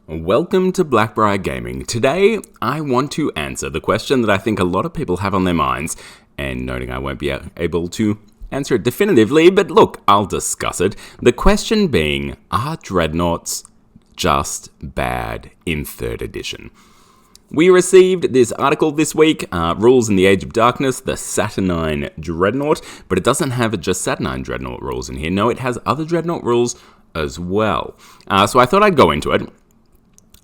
Welcome to Blackbriar Gaming. Today, I want to answer the question that I think a lot of people have on their minds, and noting I won't be able to answer it definitively, but look, I'll discuss it. The question being, are Dreadnoughts just bad in 3rd edition? We received this article this week, Rules in the Age of Darkness, the Saturnine Dreadnought, but it doesn't have just Saturnine Dreadnought rules in here. No, it has other Dreadnought rules as well. So I thought I'd go into it,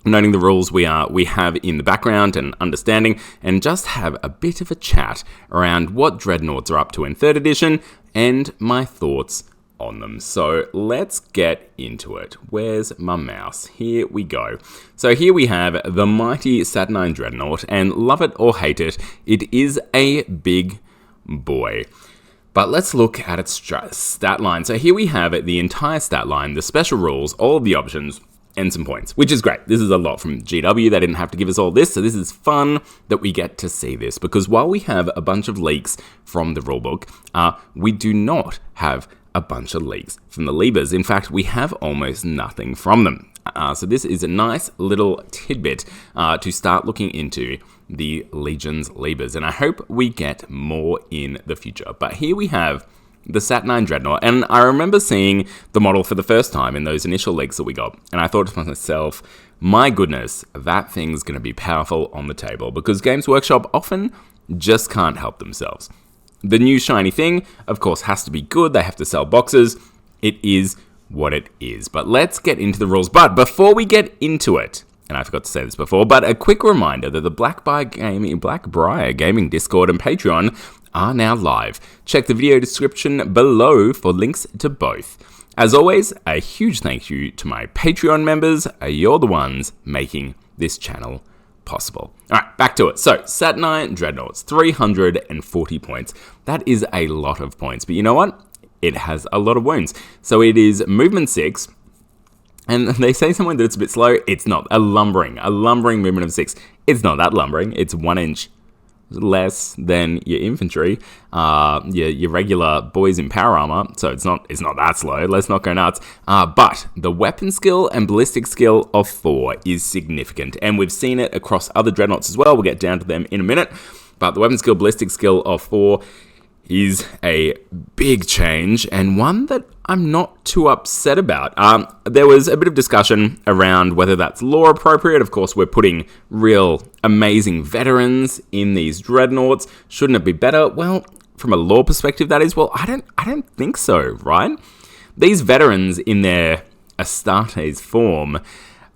noting the rules we have in the background and understanding, and just have a bit of a chat around what Dreadnoughts are up to in 3rd edition, and my thoughts on them. So let's get into it. Where's my mouse? Here we go. So here we have the mighty Saturnine Dreadnought, and love it or hate it, it is a big boy. But let's look at its stat line. So here we have the entire stat line, the special rules, all of the options, and some points, which is great. This is a lot from GW. They didn't have to give us all this, so this is fun that we get to see this, because while we have a bunch of leaks from the rulebook, we do not have a bunch of leaks from the levers. In fact, we have almost nothing from them. So this is a nice little tidbit to start looking into the Legion's levers, and I hope we get more in the future. But here we have the Saturnine Dreadnought, and I remember seeing the model for the first time in those initial leaks that we got, and I thought to myself, my goodness, that thing's going to be powerful on the table, because Games Workshop often just can't help themselves. The new shiny thing, of course, has to be good. They have to sell boxes. It is what it is. But let's get into the rules. But before we get into it, and I forgot to say this before, but a quick reminder that the Blackbriar Gaming Discord and Patreon are now live. Check the video description below for links to both. As always, a huge thank you to my Patreon members. You're the ones making this channel possible. Alright, back to it. So, Saturnine Dreadnoughts, 340 points. That is a lot of points, but you know what? It has a lot of wounds. So it is movement 6, and they say somewhere that it's a bit slow. It's not. A lumbering movement of 6. It's not that lumbering. It's 1 inch less than your infantry, your regular boys in power armor, so it's not that slow. Let's not go nuts. But the weapon skill and ballistic skill of 4 is significant, and we've seen it across other Dreadnoughts as well. We'll get down to them in a minute, but the weapon skill, ballistic skill of 4 is a big change, and one that I'm not too upset about. There was a bit of discussion around whether that's lore appropriate. Of course, we're putting real amazing veterans in these Dreadnoughts. Shouldn't it be better? Well, from a lore perspective, that is. Well, I don't think so, right? These veterans in their Astartes form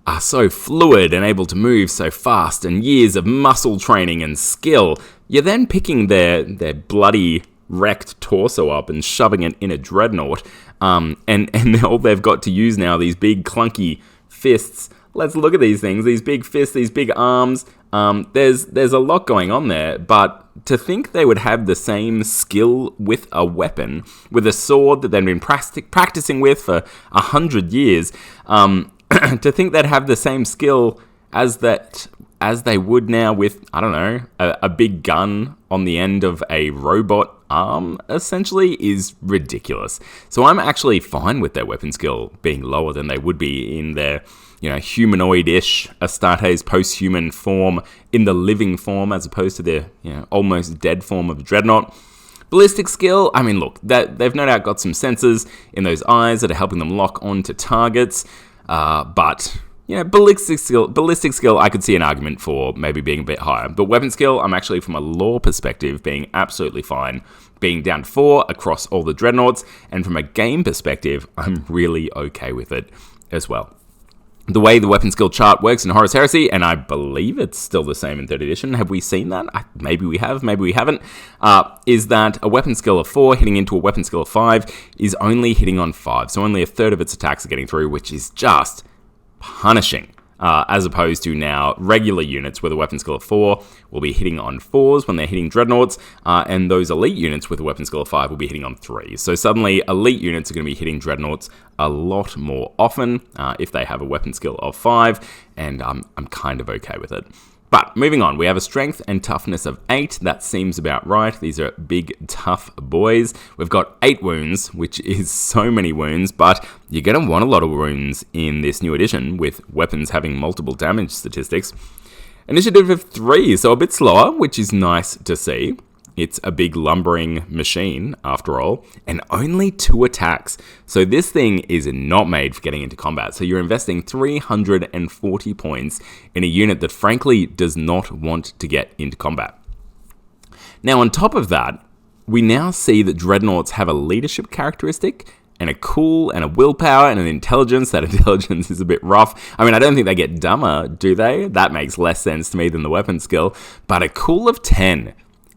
are so fluid and able to move so fast, and years of muscle training and skill. You're then picking their bloody wrecked torso up and shoving it in a Dreadnought, and all they've got to use now, these big clunky fists. Let's look at these things, these big fists, these big arms. There's a lot going on there, but to think they would have the same skill with a weapon, with a sword that they've been practicing with for 100 years, to think they'd have the same skill as they would now with, I don't know, a big gun on the end of a robot arm, essentially, is ridiculous. So I'm actually fine with their weapon skill being lower than they would be in their, humanoid-ish Astartes post-human form, in the living form, as opposed to their, almost dead form of Dreadnought. Ballistic skill, I mean, look, they've no doubt got some sensors in those eyes that are helping them lock onto targets, but ballistic skill, I could see an argument for maybe being a bit higher. But weapon skill, I'm actually, from a lore perspective, being absolutely fine, being down to 4 across all the Dreadnoughts, and from a game perspective, I'm really okay with it as well. The way the weapon skill chart works in Horus Heresy, and I believe it's still the same in 3rd edition, have we seen that? Maybe we have, maybe we haven't, is that a weapon skill of 4 hitting into a weapon skill of 5 is only hitting on 5, so only a third of its attacks are getting through, which is just punishing, as opposed to now regular units with a weapon skill of 4 will be hitting on 4s when they're hitting Dreadnoughts, and those elite units with a weapon skill of 5 will be hitting on 3s. So suddenly elite units are going to be hitting Dreadnoughts a lot more often if they have a weapon skill of 5, and I'm kind of okay with it. But moving on, we have a strength and toughness of 8. That seems about right. These are big, tough boys. We've got 8 wounds, which is so many wounds, but you're going to want a lot of wounds in this new edition with weapons having multiple damage statistics. Initiative of 3, so a bit slower, which is nice to see. It's a big lumbering machine, after all, and only 2 attacks. So this thing is not made for getting into combat. So you're investing 340 points in a unit that frankly does not want to get into combat. Now on top of that, we now see that Dreadnoughts have a leadership characteristic, and a cool, and a willpower, and an intelligence. That intelligence is a bit rough. I mean, I don't think they get dumber, do they? That makes less sense to me than the weapon skill. But a cool of 10.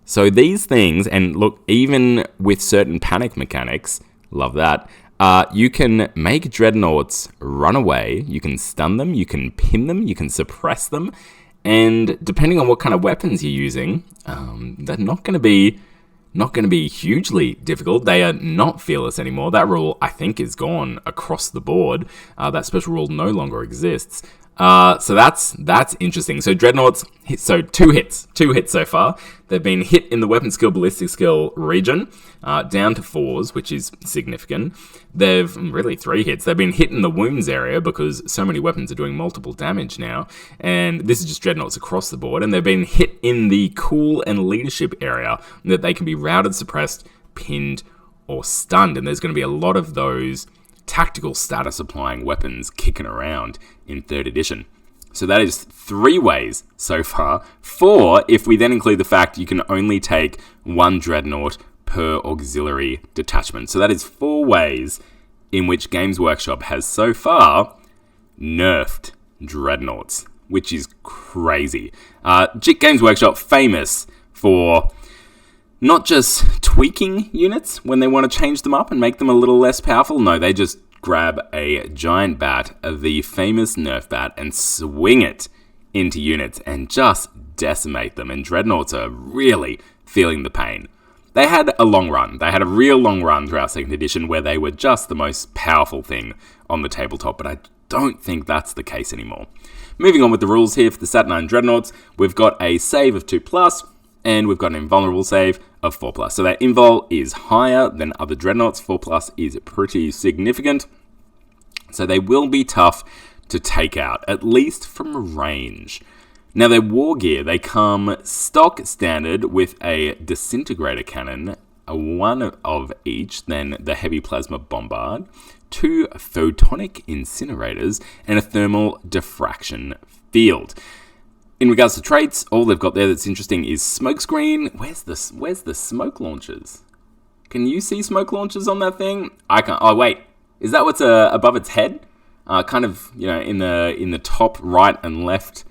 So these things, and look, even with certain panic mechanics, love that, you can make Dreadnoughts run away, you can stun them, you can pin them, you can suppress them, and depending on what kind of weapons you're using, they're not going to be hugely difficult. They are not fearless anymore. That rule, I think, is gone across the board. That special rule no longer exists. So that's interesting. So Dreadnoughts, so 2 hits so far. They've been hit in the weapon skill, ballistic skill region, down to 4s, which is significant. They've really 3 hits. They've been hit in the wounds area because so many weapons are doing multiple damage now. And this is just Dreadnoughts across the board. And they've been hit in the cool and leadership area that they can be routed, suppressed, pinned, or stunned. And there's going to be a lot of those tactical status applying weapons kicking around in 3rd edition. So that is 3 ways so far. 4 if we then include the fact you can only take 1 Dreadnought per auxiliary detachment. So that is 4 ways in which Games Workshop has so far nerfed Dreadnoughts, which is crazy. Games Workshop famous for not just tweaking units when they want to change them up and make them a little less powerful. No, they just grab a giant bat, the famous Nerf bat, and swing it into units and just decimate them. And Dreadnoughts are really feeling the pain. They had a long run. They had a real long run throughout 2nd edition where they were just the most powerful thing on the tabletop, but I don't think that's the case anymore. Moving on with the rules here for the Saturnine Dreadnoughts, we've got a save of 2+, and we've got an invulnerable save of 4+. So that invul is higher than other Dreadnoughts. 4+ is pretty significant. So they will be tough to take out, at least from range. Now their war gear, they come stock standard with a Disintegrator Cannon, a 1 of each, then the Heavy Plasma Bombard, 2 Photonic Incinerators, and a Thermal Diffraction Field. In regards to traits, all they've got there that's interesting is Smokescreen. Where's the smoke launchers? Can you see smoke launchers on that thing? I can't. Oh wait, is that what's above its head? Kind of, in the top right and left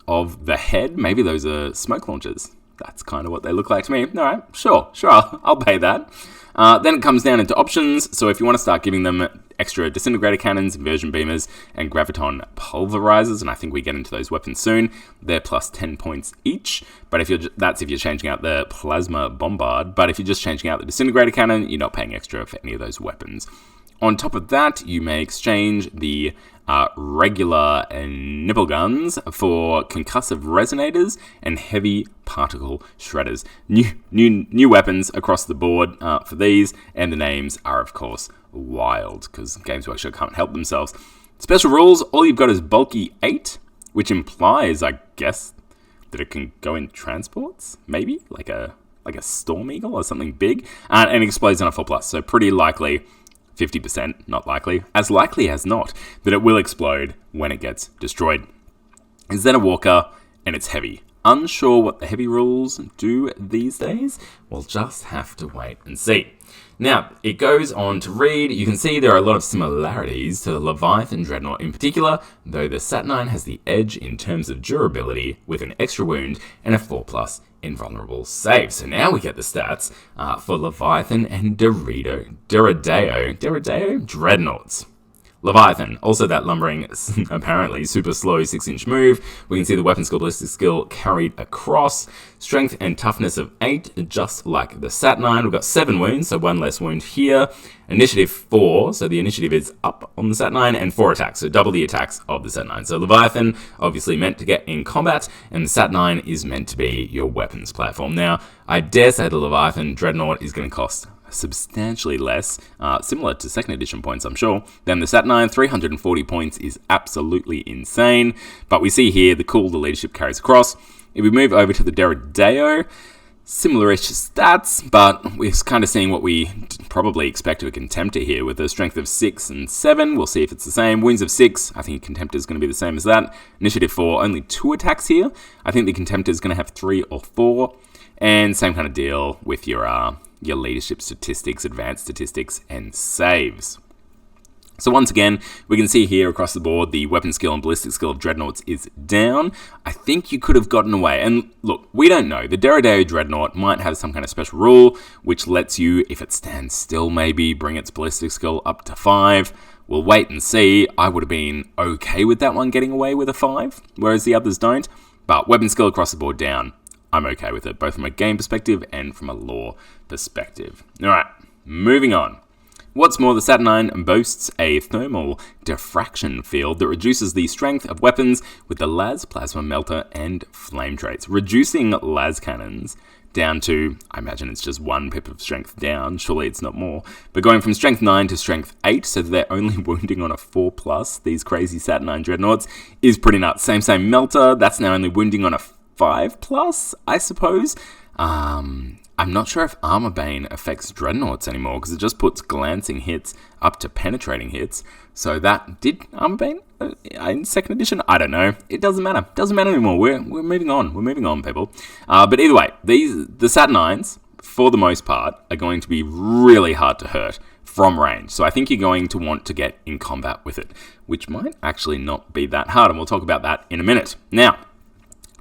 of the head. Maybe those are smoke launchers. That's kind of what they look like to me. All right, sure, I'll pay that. Then it comes down into options. So if you want to start giving them extra Disintegrator Cannons, Inversion Beamers, and Graviton Pulverizers, and I think we get into those weapons soon, they're plus 10 points each. But if you're changing out the Plasma Bombard. But if you're just changing out the Disintegrator Cannon, you're not paying extra for any of those weapons. On top of that, you may exchange the regular nipple guns for concussive resonators and heavy particle shredders. New weapons across the board for these, and the names are, of course, wild, because Games Workshop can't help themselves. Special rules, all you've got is bulky 8, which implies, I guess, that it can go in transports, maybe, like a Storm Eagle or something big, and explodes on a 4+, so pretty likely, 50%, not likely as not, that it will explode when it gets destroyed. Is then a walker, and it's heavy. Unsure what the heavy rules do these days? We'll just have to wait and see. Now, it goes on to read, you can see there are a lot of similarities to the Leviathan Dreadnought in particular, though the Saturnine has the edge in terms of durability with an extra wound and a 4+ invulnerable save. So now we get the stats for Leviathan and Derido Dreadnoughts. Leviathan, also that lumbering, apparently super slow 6-inch move. We can see the weapon skill, ballistic skill carried across. Strength and toughness of 8, just like the Saturnine. We've got 7 wounds, so 1 less wound here. Initiative 4, so the initiative is up on the Saturnine, and 4 attacks, so double the attacks of the Saturnine. So Leviathan, obviously meant to get in combat, and the Saturnine is meant to be your weapons platform. Now, I dare say the Leviathan Dreadnought is going to cost substantially less, similar to 2nd edition points, I'm sure, than the Saturnine. 340 points is absolutely insane, but we see here the leadership carries across. If we move over to the Derido, similar-ish stats, but we're kind of seeing what we probably expect of a Contemptor here, with a strength of 6 and 7. We'll see if it's the same. Wounds of 6, I think Contemptor is going to be the same as that. Initiative 4, only 2 attacks here. I think the Contemptor is going to have 3 or 4, and same kind of deal with your leadership statistics, advanced statistics, and saves. So once again, we can see here across the board, the weapon skill and ballistic skill of Dreadnoughts is down. I think you could have gotten away. And look, we don't know. The Derido Dreadnought might have some kind of special rule, which lets you, if it stands still maybe, bring its ballistic skill up to 5. We'll wait and see. I would have been okay with that one getting away with a 5, whereas the others don't. But weapon skill across the board down, I'm okay with it, both from a game perspective and from a lore perspective. Alright, moving on. What's more, the Saturnine boasts a thermal diffraction field that reduces the strength of weapons with the las, plasma melter, and flame traits, reducing las cannons down to, I imagine it's just 1 pip of strength down, surely it's not more, but going from strength 9 to strength 8, so that they're only wounding on a 4+, these crazy Saturnine Dreadnoughts, is pretty nuts. Same melter, that's now only wounding on a 5+, I suppose. I'm not sure if Armor Bane affects Dreadnoughts anymore, because it just puts glancing hits up to penetrating hits. So that did Armor Bane in 2nd edition? I don't know. It doesn't matter. Doesn't matter anymore. We're moving on. We're moving on, people. But either way, the Saturnines, for the most part, are going to be really hard to hurt from range. So I think you're going to want to get in combat with it, which might actually not be that hard, and we'll talk about that in a minute. Now,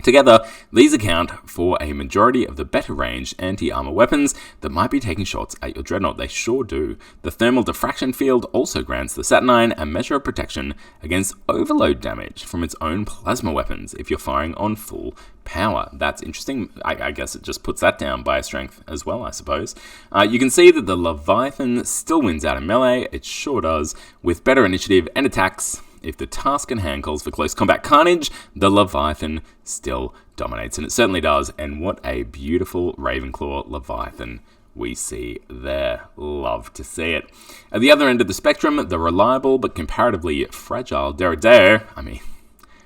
together, these account for a majority of the better ranged anti-armor weapons that might be taking shots at your Dreadnought. They sure do. The thermal diffraction field also grants the Saturnine a measure of protection against overload damage from its own plasma weapons if you're firing on full power. That's interesting. I guess it just puts that down by a strength as well, I suppose. You can see that the Leviathan still wins out in melee. It sure does, with better initiative and attacks. If the task in hand calls for close combat carnage, the Leviathan still dominates, and it certainly does. And what a beautiful Ravenclaw Leviathan we see there. Love to see it. At the other end of the spectrum, the reliable but comparatively fragile Derido, I mean,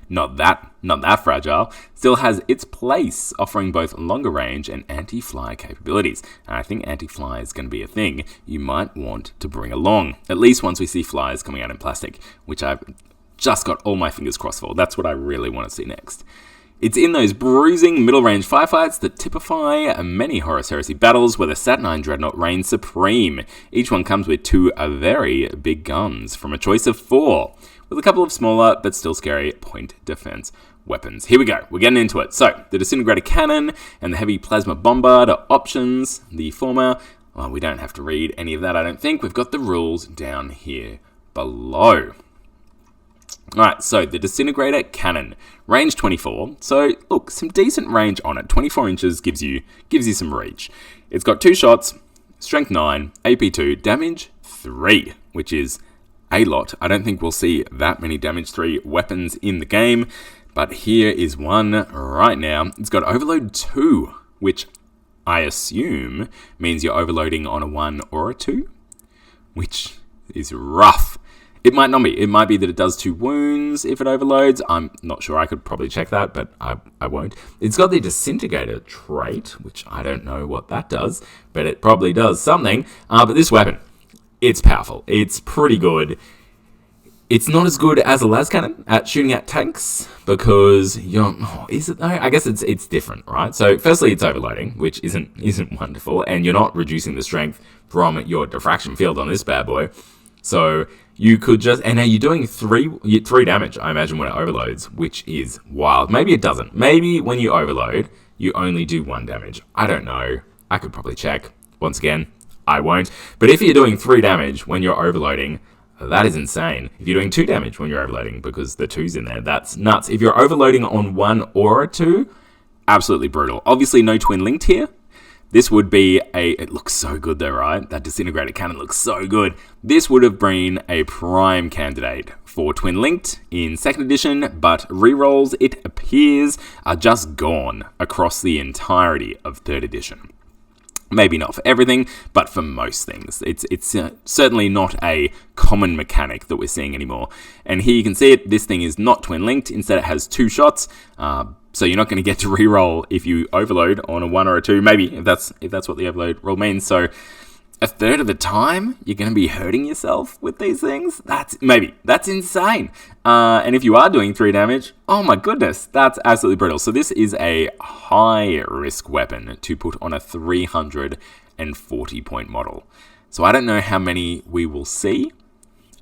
not that fragile, still has its place, offering both longer range and anti-fly capabilities. And I think anti-fly is going to be a thing you might want to bring along, at least once we see flies coming out in plastic, which I've just got all my fingers crossed for. That's what I really want to see next. It's in those bruising middle-range firefights that typify many Horus Heresy battles where the Saturnine Dreadnought reigns supreme. Each one comes with 2 very big guns from a choice of 4, with a couple of smaller but still scary point defense weapons. Here we go. We're getting into it. So, the Disintegrator Cannon and the Heavy Plasma Bombard are options. The former, well, we don't have to read any of that, I don't think. We've got the rules down here below. Alright, so the Disintegrator Cannon, range 24. So, look, some decent range on it. 24 inches gives you some reach. It's got 2 shots, strength 9, AP 2, damage 3, which is a lot. I don't think we'll see that many damage 3 weapons in the game, but here is one right now. It's got overload 2, which I assume means you're overloading on a 1 or a 2, which is rough. It might not be. It might be that it does 2 wounds if it overloads. I'm not sure. I could probably check that, but I won't. It's got the Disintegrator trait, which I don't know what that does, but it probably does something. But this weapon, it's powerful. It's pretty good. It's not as good as a las cannon at shooting at tanks because is it though? I guess it's different, right? So firstly, it's overloading, which isn't wonderful, and you're not reducing the strength from your diffraction field on this bad boy. So you could just, and now you're doing 3 damage, I imagine, when it overloads, which is wild. Maybe it doesn't. Maybe when you overload, you only do 1 damage. I don't know. I could probably check. Once again, I won't. But if you're doing 3 damage when you're overloading, That is insane. If you're doing 2 damage when you're overloading, because the 2's in there, that's nuts. If you're overloading on 1 or a 2, absolutely brutal. Obviously, no twin linked here. This would be it looks so good though, right? That Disintegrator Cannon looks so good. This would have been a prime candidate for twin linked in 2nd edition, but rerolls, it appears, are just gone across the entirety of 3rd edition. Maybe not for everything, but for most things. It's certainly not a common mechanic that we're seeing anymore. And here you can see it, this thing is not twin linked, instead it has 2 shots, so you're not going to get to reroll if you overload on a 1 or a 2, maybe, if that's what the overload roll means. So a third of the time, you're going to be hurting yourself with these things? That's insane. And if you are doing 3 damage, oh my goodness, that's absolutely brutal. So this is a high-risk weapon to put on a 340-point model. So I don't know how many we will see.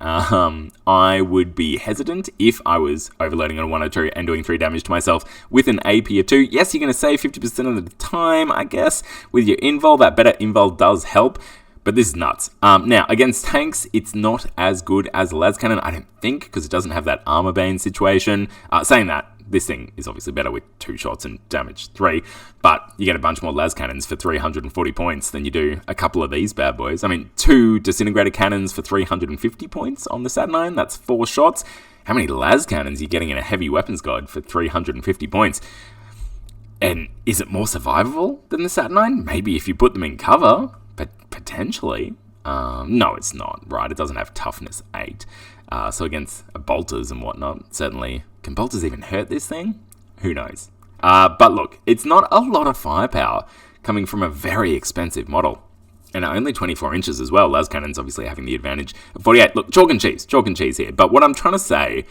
I would be hesitant if I was overloading on a 1 or 2 and doing 3 damage to myself with an AP of 2. Yes, you're going to save 50% of the time, I guess, with your invul. That better invul does help, but this is nuts. Now, against tanks, it's not as good as a las cannon, I don't think, because it doesn't have that armor bane situation. Saying that, this thing is obviously better with 2 shots and damage 3, but you get a bunch more las cannons for 340 points than you do a couple of these bad boys. I mean, 2 Disintegrator Cannons for 350 points on the Saturnine, that's 4 shots. How many las cannons are you getting in a heavy weapons guide for 350 points? And is it more survivable than the Saturnine? Maybe if you put them in cover, but potentially. No, it's not, right? It doesn't have toughness 8. So against bolters and whatnot, certainly. Can bolters even hurt this thing? Who knows? But look, it's not a lot of firepower coming from a very expensive model. And only 24 inches as well. Las cannons obviously having the advantage of 48. Look, chalk and cheese here. But what I'm trying to say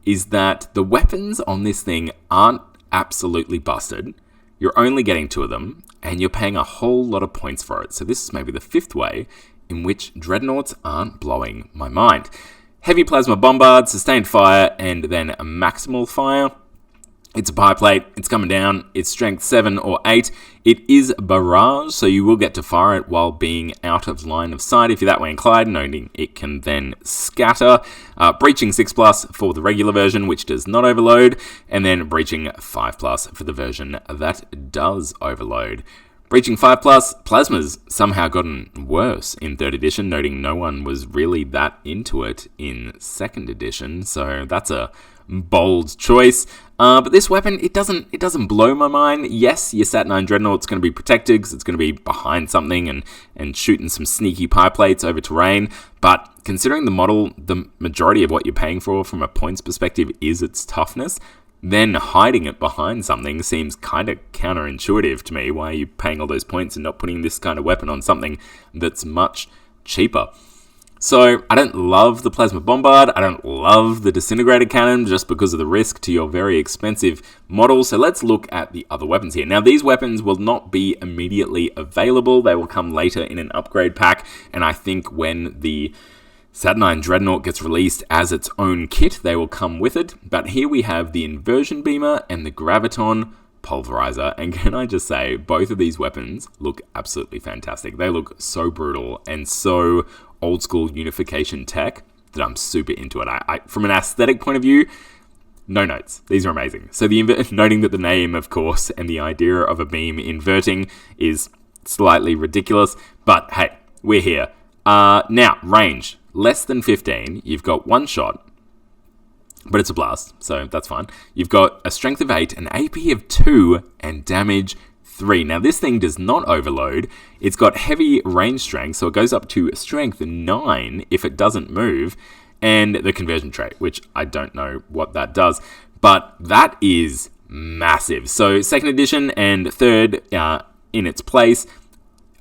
is that the weapons on this thing aren't absolutely busted. You're only getting 2 of them, and you're paying a whole lot of points for it. So this is maybe the 5th way in which Dreadnoughts aren't blowing my mind. Heavy plasma bombard, sustained fire, and then a maximal fire. It's a pie plate, it's coming down, it's strength 7 or 8. It is barrage, so you will get to fire it while being out of line of sight if you're that way inclined, noting it can then scatter. Breaching 6+ for the regular version, which does not overload, and then breaching 5+ for the version that does overload. Breaching 5+, Plasma's somehow gotten worse in 3rd edition, noting no one was really that into it in 2nd edition, so that's a bold choice. But this weapon, it doesn't blow my mind. Yes, your Saturnine Dreadnought's going to be protected because it's going to be behind something and shooting some sneaky pie plates over terrain, but considering the model, the majority of what you're paying for from a points perspective is its toughness, then hiding it behind something seems kind of counterintuitive to me. Why are you paying all those points and not putting this kind of weapon on something that's much cheaper? So I don't love the Plasma Bombard, I don't love the Disintegrator Cannon just because of the risk to your very expensive model. So let's look at the other weapons here. Now these weapons will not be immediately available, they will come later in an upgrade pack, and I think when the Saturnine Dreadnought gets released as its own kit, they will come with it. But here we have the Inversion Beamer and the Graviton pulverizer, and can I just say, both of these weapons look absolutely fantastic. They look so brutal and so old school unification tech that I'm super into it. I from an aesthetic point of view, no notes. These are amazing. So noting that the name, of course, and the idea of a beam inverting is slightly ridiculous, but hey, we're here. Now, range, less than 15. You've got 1 shot, but it's a blast, so that's fine. You've got a strength of 8, an AP of 2, and damage 3. Now, this thing does not overload. It's got heavy range strength, so it goes up to strength 9 if it doesn't move, and the conversion trait, which I don't know what that does, but that is massive. So 2nd edition and 3rd in its place,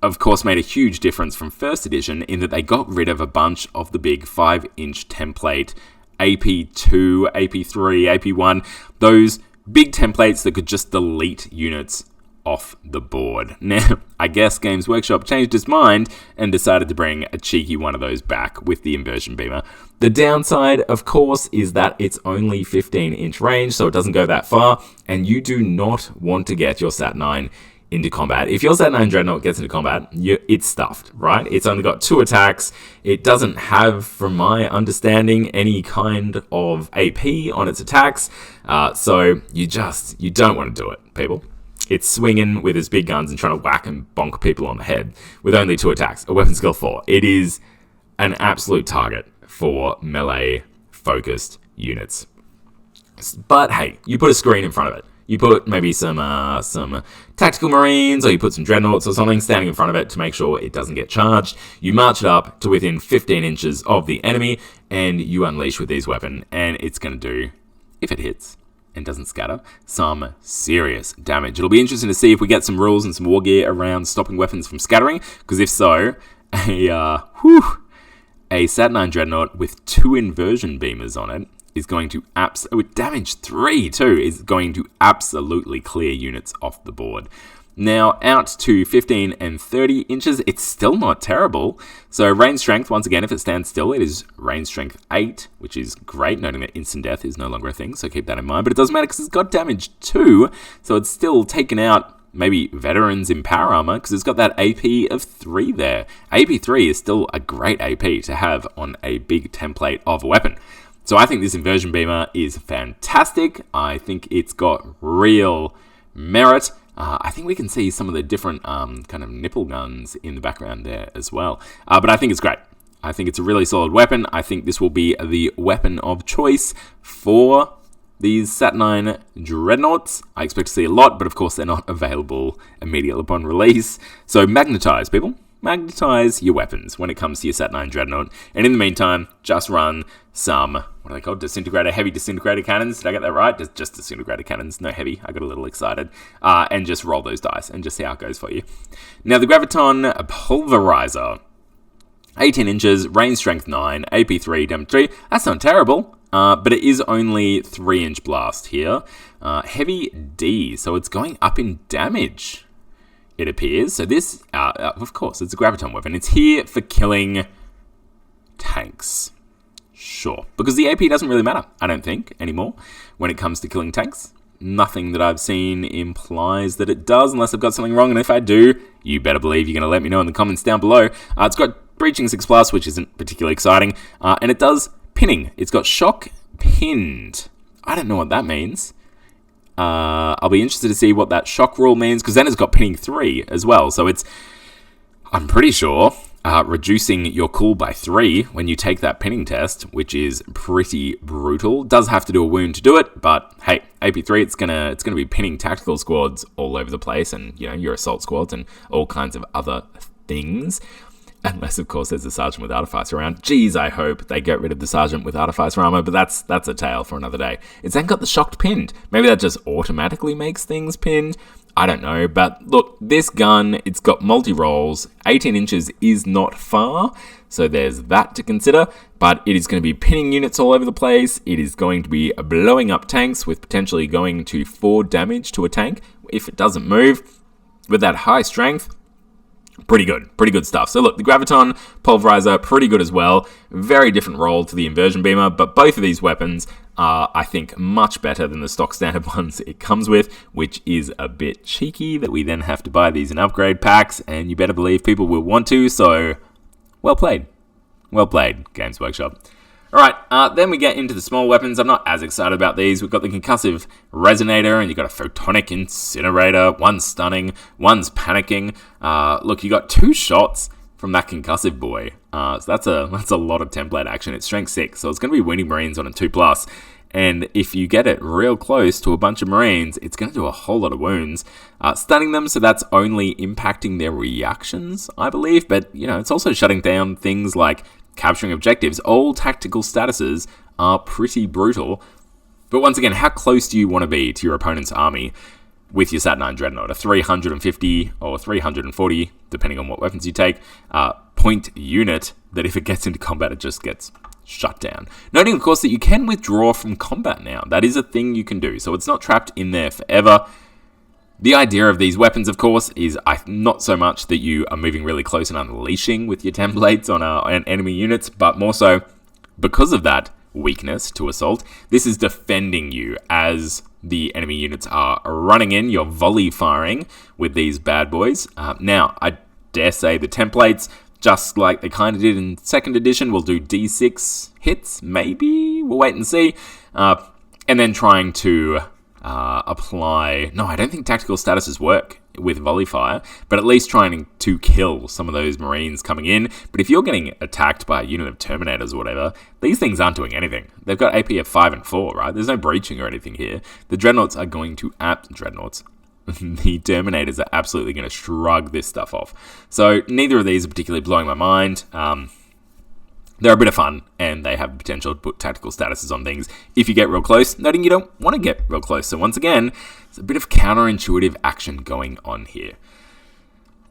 of course, made a huge difference from 1st edition in that they got rid of a bunch of the big 5-inch template AP2, AP3, AP1, those big templates that could just delete units off the board. Now, I guess Games Workshop changed its mind and decided to bring a cheeky one of those back with the Inversion Beamer. The downside, of course, is that it's only 15-inch range, so it doesn't go that far, and you do not want to get your Saturnine into combat. If your Saturnine Dreadnought gets into combat, it's stuffed, right? It's only got 2 attacks. It doesn't have, from my understanding, any kind of AP on its attacks. So you don't want to do it, people. It's swinging with its big guns and trying to whack and bonk people on the head with only 2 attacks, a weapon skill 4. It is an absolute target for melee-focused units. But hey, you put a screen in front of it. You put maybe some tactical marines, or you put some dreadnoughts or something standing in front of it to make sure it doesn't get charged. You march it up to within 15 inches of the enemy, and you unleash with these weapons, and it's going to do, if it hits and doesn't scatter, some serious damage. It'll be interesting to see if we get some rules and some war gear around stopping weapons from scattering, because if so, a Saturnine Dreadnought with 2 Inversion Beamers on it is going to with damage 3 too, is going to absolutely clear units off the board. Now, out to 15 and 30 inches, it's still not terrible. So range strength, once again, if it stands still, it is range strength 8, which is great, noting that instant death is no longer a thing, so keep that in mind. But it doesn't matter because it's got damage 2, so it's still taken out maybe veterans in power armor, because it's got that AP of 3 there. AP 3 is still a great AP to have on a big template of a weapon. So I think this Inversion Beamer is fantastic. I think it's got real merit. I think we can see some of the different kind of nipple guns in the background there as well. But I think it's great. I think it's a really solid weapon. I think this will be the weapon of choice for these Saturnine Dreadnoughts. I expect to see a lot, but of course they're not available immediately upon release. So magnetize, people. Magnetize your weapons when it comes to your Saturnine Dreadnought. And in the meantime, just run some, what are they called? Heavy Disintegrator Cannons. Did I get that right? Just Disintegrator Cannons, no heavy. I got a little excited. And just roll those dice and just see how it goes for you. Now, the Graviton Pulverizer. 18 inches, range strength 9, AP 3, damage 3. That's not terrible, but it is only 3-inch blast here. Heavy D, so it's going up in damage, it appears. So this, of course, it's a Graviton weapon. It's here for killing tanks. Sure. Because the AP doesn't really matter, I don't think, anymore, when it comes to killing tanks. Nothing that I've seen implies that it does, unless I've got something wrong. And if I do, you better believe you're going to let me know in the comments down below. It's got Breaching 6+, which isn't particularly exciting. And it does pinning. It's got shock pinned. I don't know what that means. I'll be interested to see what that shock rule means, because then it's got pinning 3 as well. So it's, I'm pretty sure, reducing your cool by 3 when you take that pinning test, which is pretty brutal. Does have to do a wound to do it, but hey, AP3, it's gonna be pinning tactical squads all over the place, and you know, your assault squads and all kinds of other things. Unless, of course, there's a Sergeant with Artificer around. Geez, I hope they get rid of the Sergeant with Artificer armor, but that's a tale for another day. It's then got the shocked pinned. Maybe that just automatically makes things pinned. I don't know, but look, this gun, it's got multi-rolls. 18 inches is not far, so there's that to consider, but it is going to be pinning units all over the place. It is going to be blowing up tanks with potentially going to 4 damage to a tank if it doesn't move. With that high strength, pretty good stuff. So look, the Graviton Pulverizer, pretty good as well. Very different role to the Inversion Beamer, but both of these weapons are, I think, much better than the stock standard ones it comes with, which is a bit cheeky that we then have to buy these in upgrade packs, and you better believe people will want to, so well played. Well played, Games Workshop. Alright, then we get into the small weapons. I'm not as excited about these. We've got the concussive resonator, and you've got a photonic incinerator. One's stunning, one's panicking. Look, you got 2 shots from that concussive boy. So that's a lot of template action. It's strength 6, so it's going to be wounding Marines on a 2+. And if you get it real close to a bunch of Marines, it's going to do a whole lot of wounds. Stunning them, so that's only impacting their reactions, I believe. But, you know, it's also shutting down things like capturing objectives. All tactical statuses are pretty brutal. But once again, how close do you want to be to your opponent's army with your Saturnine Dreadnought? A 350 or 340, depending on what weapons you take, point unit that if it gets into combat, it just gets shut down. Noting, of course, that you can withdraw from combat now. That is a thing you can do, so it's not trapped in there forever. The idea of these weapons, of course, is not so much that you are moving really close and unleashing with your templates on enemy units, but more so because of that weakness to assault, this is defending you as the enemy units are running in. You're volley firing with these bad boys. Now, I dare say the templates, just like they kind of did in 2nd edition, will do D6 hits, maybe? We'll wait and see. And then trying to apply... No, I don't think tactical statuses work with volley fire, but at least trying to kill some of those Marines coming in. But if you're getting attacked by a unit of Terminators or whatever, these things aren't doing anything. They've got AP of 5 and 4, right? There's no breaching or anything here. The Dreadnoughts are going to... Dreadnoughts. The Terminators are absolutely going to shrug this stuff off. So neither of these are particularly blowing my mind. They're a bit of fun, and they have the potential to put tactical statuses on things if you get real close, noting you don't want to get real close. So once again, there's a bit of counterintuitive action going on here.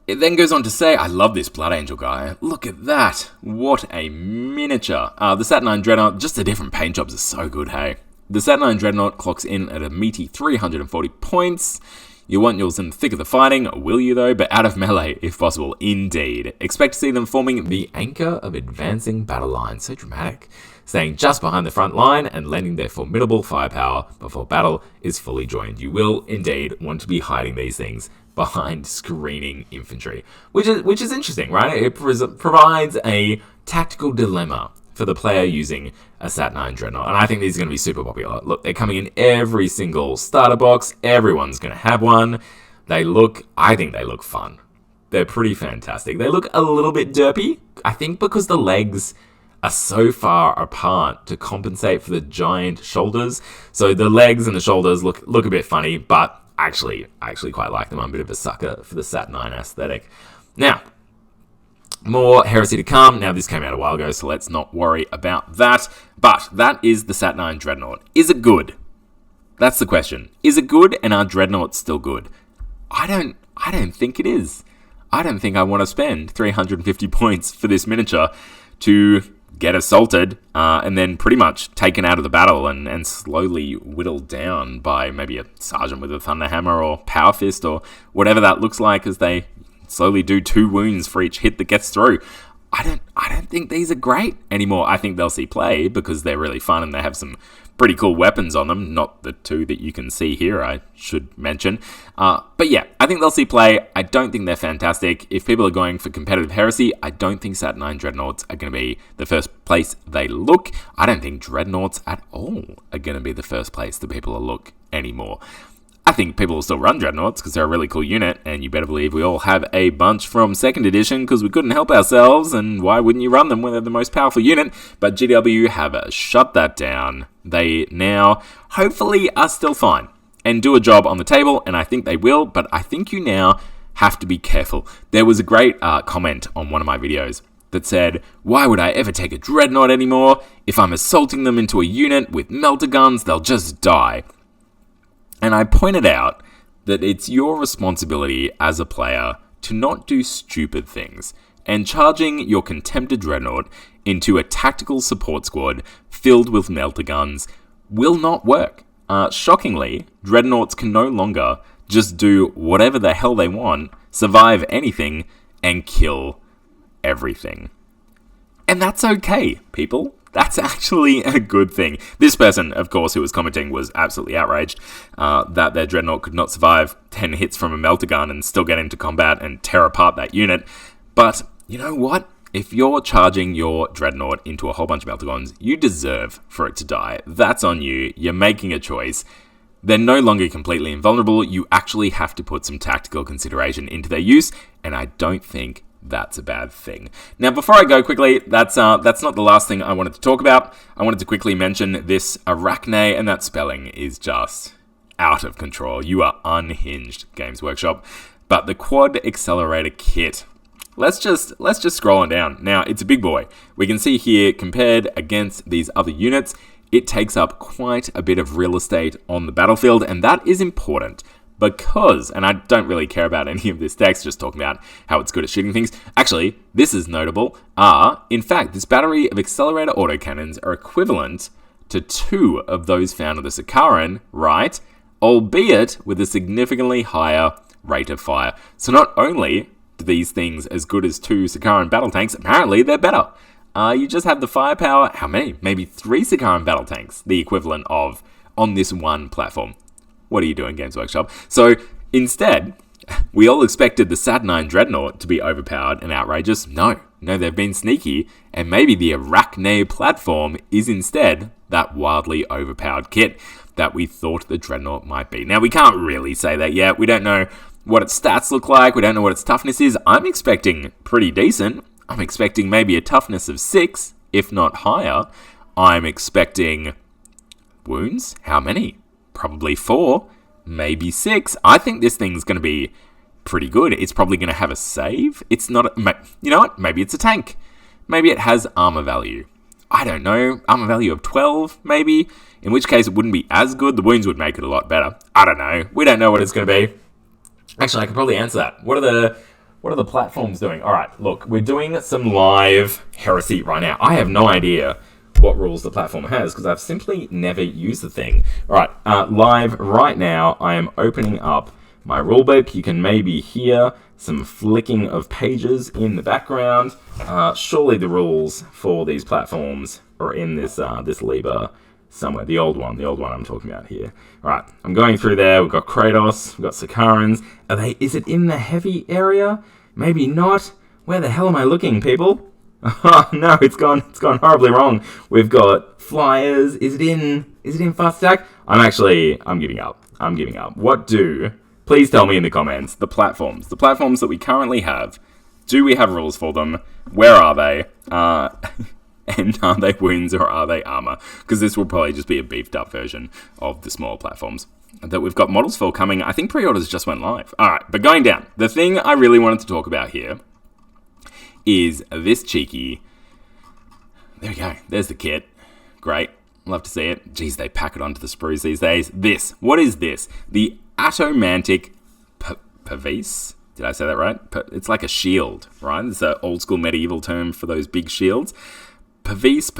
It then goes on to say, I love this Blood Angel guy. Look at that. What a miniature. The Saturnine Dreadnought, just the different paint jobs are so good, hey? The Saturnine Dreadnought clocks in at a meaty 340 points. You want yours in the thick of the fighting, will you though? But out of melee, if possible, indeed. Expect to see them forming the anchor of advancing battle lines. So dramatic. Staying just behind the front line and lending their formidable firepower before battle is fully joined. You will indeed want to be hiding these things behind screening infantry, which is interesting, right? It provides a tactical dilemma for the player using a Saturnine Dreadnought. And I think these are going to be super popular. Look, they're coming in every single starter box. Everyone's going to have one. I think they look fun. They're pretty fantastic. They look a little bit derpy, I think because the legs are so far apart to compensate for the giant shoulders. So the legs and the shoulders look a bit funny, but I actually quite like them. I'm a bit of a sucker for the Saturnine aesthetic. Now, more Heresy to come. Now, this came out a while ago, so let's not worry about that. But that is the Saturnine Dreadnought. Is it good? That's the question. Is it good, and are Dreadnoughts still good? I don't think it is. I don't think I want to spend 350 points for this miniature to get assaulted and then pretty much taken out of the battle and slowly whittled down by maybe a sergeant with a Thunderhammer or Power Fist or whatever that looks like as they slowly do 2 wounds for each hit that gets through. I don't think these are great anymore. I think they'll see play because they're really fun and they have some pretty cool weapons on them. Not the 2 that you can see here, I should mention. But yeah, I think they'll see play. I don't think they're fantastic. If people are going for competitive Heresy, I don't think Saturnine Dreadnoughts are going to be the first place they look. I don't think Dreadnoughts at all are going to be the first place that people will look anymore. I think people will still run Dreadnoughts because they're a really cool unit, and you better believe we all have a bunch from 2nd edition because we couldn't help ourselves, and why wouldn't you run them when they're the most powerful unit? But GW have shut that down. They now, hopefully, are still fine and do a job on the table, and I think they will, but I think you now have to be careful. There was a great comment on one of my videos that said, why would I ever take a Dreadnought anymore? If I'm assaulting them into a unit with melter guns, they'll just die. And I pointed out that it's your responsibility as a player to not do stupid things, and charging your contempted Dreadnought into a tactical support squad filled with melter guns will not work. Shockingly, Dreadnoughts can no longer just do whatever the hell they want, survive anything, and kill everything. And that's okay, people. That's actually a good thing. This person, of course, who was commenting was absolutely outraged that their Dreadnought could not survive 10 hits from a melter gun and still get into combat and tear apart that unit. But you know what? If you're charging your Dreadnought into a whole bunch of melter guns, you deserve for it to die. That's on you. You're making a choice. They're no longer completely invulnerable. You actually have to put some tactical consideration into their use, and I don't think that's a bad thing. Now, before I go quickly, that's not the last thing I wanted to talk about. I wanted to quickly mention this Arachnne, and that spelling is just out of control. You are unhinged, Games Workshop. But the Quad Accelerator Kit. Let's just scroll on down. Now, it's a big boy. We can see here, compared against these other units, it takes up quite a bit of real estate on the battlefield, and that is important. Because, and I don't really care about any of this text, just talking about how it's good at shooting things. Actually, this is notable. In fact, this battery of accelerator autocannons are equivalent to 2 of those found on the Sakharin, right? Albeit with a significantly higher rate of fire. So not only do these things as good as 2 Sakharin battle tanks, apparently they're better. You just have the firepower, how many? Maybe 3 Sakharin battle tanks, the equivalent of on this one platform. What are you doing, Games Workshop? So instead, we all expected the Saturnine Dreadnought to be overpowered and outrageous. No, they've been sneaky, and maybe the Arachnne platform is instead that wildly overpowered kit that we thought the Dreadnought might be. Now, we can't really say that yet. We don't know what its stats look like. We don't know what its toughness is. I'm expecting pretty decent. I'm expecting maybe a toughness of 6, if not higher. I'm expecting wounds. How many? Probably 4, maybe 6. I think this thing's going to be pretty good. It's probably going to have a save. It's not... You know what? Maybe it's a tank. Maybe it has armor value. I don't know. Armor value of 12, maybe? In which case, it wouldn't be as good. The wounds would make it a lot better. I don't know. We don't know what it's going to be. Actually, I could probably answer that. What are the platforms doing? All right, look. We're doing some live Heresy right now. I have no idea what rules the platform has because I've simply never used the thing. All right, live right now, I am opening up my rulebook. You can maybe hear some flicking of pages in the background. Surely the rules for these platforms are in this this lever somewhere. The old one I'm talking about here. All right, I'm going through there. We've got Kratos, we've got Sakarans. Is it in the heavy area? Maybe not. Where the hell am I looking, people? Oh no, it's gone horribly wrong. We've got flyers. Is it in fast attack? I'm giving up. Please tell me in the comments the platforms that we currently have. Do we have rules for them? Where are they? And are they wounds or are they armor? Because this will probably just be a beefed up version of the smaller platforms that we've got models for coming. I think pre-orders just went live. All right, but going down, the thing I really wanted to talk about here is this cheeky... There we go. There's the kit. Great. Love to see it. Geez, they pack it onto the sprues these days. What is this? The Atomantic Pavvice? Did I say that right? It's like a shield, right? It's an old school medieval term for those big shields. Pavvice?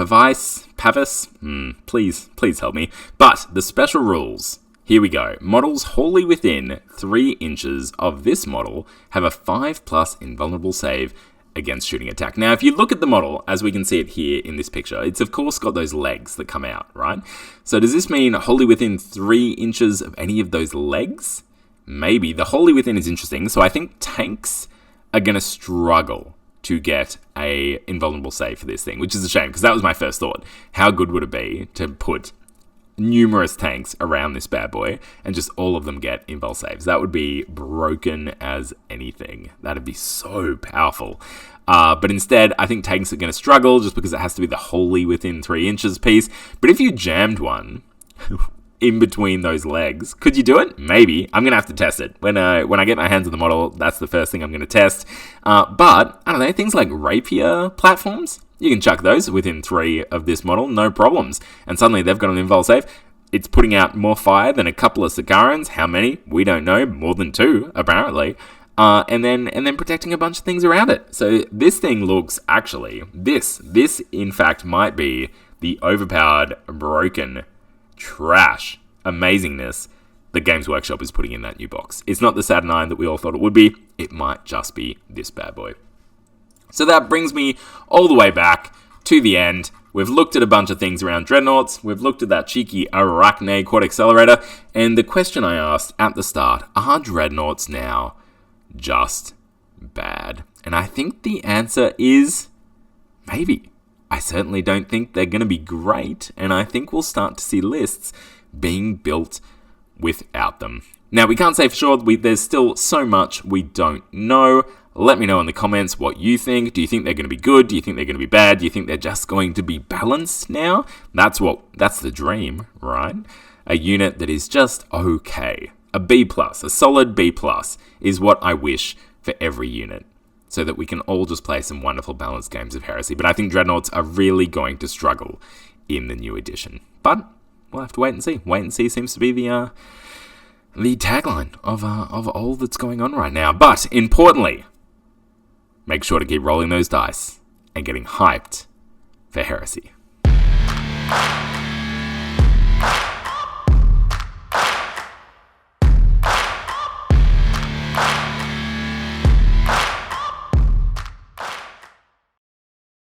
Please help me. But the special rules... Here we go. Models wholly within 3 inches of this model have a 5+ invulnerable save against shooting attack. Now, if you look at the model, as we can see it here in this picture, it's of course got those legs that come out, right? So does this mean wholly within 3 inches of any of those legs? Maybe. The wholly within is interesting. So I think tanks are going to struggle to get a invulnerable save for this thing, which is a shame because that was my first thought. How good would it be to put numerous tanks around this bad boy and just all of them get invul saves? That would be broken as anything. That'd be so powerful. But instead, I think tanks are going to struggle just because it has to be the wholly within 3 inches piece. But if you jammed one in between those legs, could you do it? Maybe. I'm going to have to test it. When I get my hands on the model, that's the first thing I'm going to test. But, I don't know, things like rapier platforms, you can chuck those within 3 of this model, no problems. And suddenly they've got an invul save. It's putting out more fire than a couple of Sakarans. How many? We don't know. More than 2, apparently. And then protecting a bunch of things around it. So this thing looks actually... This in fact might be the overpowered, broken, trash amazingness that Games Workshop is putting in that new box. It's not the Saturnine that we all thought it would be. It might just be this bad boy. So that brings me all the way back to the end. We've looked at a bunch of things around Dreadnoughts. We've looked at that cheeky Arachnne quad accelerator. And the question I asked at the start, are Dreadnoughts now just bad? And I think the answer is maybe. I certainly don't think they're going to be great. And I think we'll start to see lists being built without them. Now, we can't say for sure. There's still so much we don't know. Let me know in the comments what you think. Do you think they're going to be good? Do you think they're going to be bad? Do you think they're just going to be balanced now? That's the dream, right? A unit that is just okay. A B+, a solid B+, is what I wish for every unit, so that we can all just play some wonderful balanced games of Heresy. But I think Dreadnoughts are really going to struggle in the new edition. But we'll have to wait and see. Wait and see seems to be the tagline of all that's going on right now. But importantly, make sure to keep rolling those dice and getting hyped for Heresy.